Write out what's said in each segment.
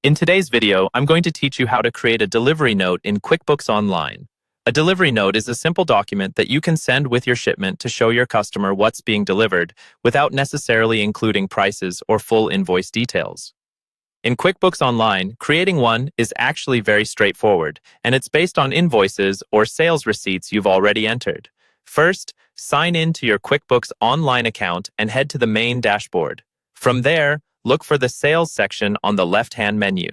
In today's video, I'm going to teach you how to create a delivery note in QuickBooks Online. A delivery note is a simple document that you can send with your shipment to show your customer what's being delivered without necessarily including prices or full invoice details. In QuickBooks Online, creating one is actually very straightforward, and it's based on invoices or sales receipts you've already entered. First, sign in to your QuickBooks Online account and head to the main dashboard. From there, look for the Sales section on the left-hand menu.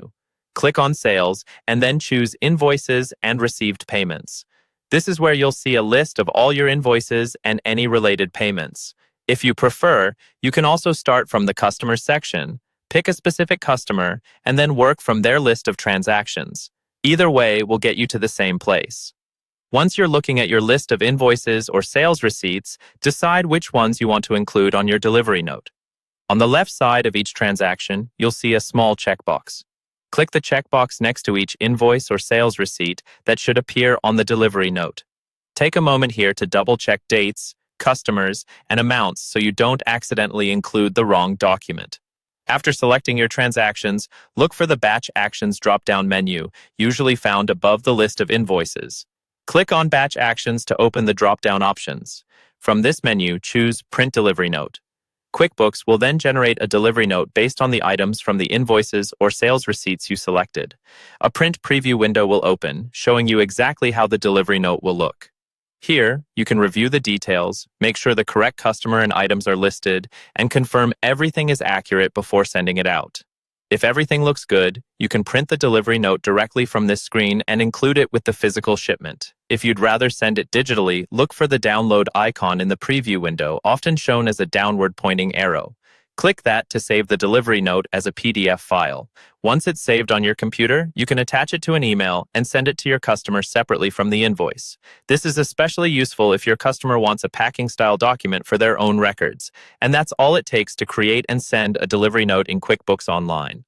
Click on Sales and then choose Invoices and Received Payments. This is where you'll see a list of all your invoices and any related payments. If you prefer, you can also start from the Customer section, pick a specific customer, and then work from their list of transactions. Either way will get you to the same place. Once you're looking at your list of invoices or sales receipts, decide which ones you want to include on your delivery note. On the left side of each transaction, you'll see a small checkbox. Click the checkbox next to each invoice or sales receipt that should appear on the delivery note. Take a moment here to double-check dates, customers, and amounts so you don't accidentally include the wrong document. After selecting your transactions, look for the Batch Actions drop-down menu, usually found above the list of invoices. Click on Batch Actions to open the drop-down options. From this menu, choose Print Delivery Note. QuickBooks will then generate a delivery note based on the items from the invoices or sales receipts you selected. A print preview window will open, showing you exactly how the delivery note will look. Here, you can review the details, make sure the correct customer and items are listed, and confirm everything is accurate before sending it out. If everything looks good, you can print the delivery note directly from this screen and include it with the physical shipment. If you'd rather send it digitally, look for the download icon in the preview window, often shown as a downward pointing arrow. Click that to save the delivery note as a PDF file. Once it's saved on your computer, you can attach it to an email and send it to your customer separately from the invoice. This is especially useful if your customer wants a packing-style document for their own records. And that's all it takes to create and send a delivery note in QuickBooks Online.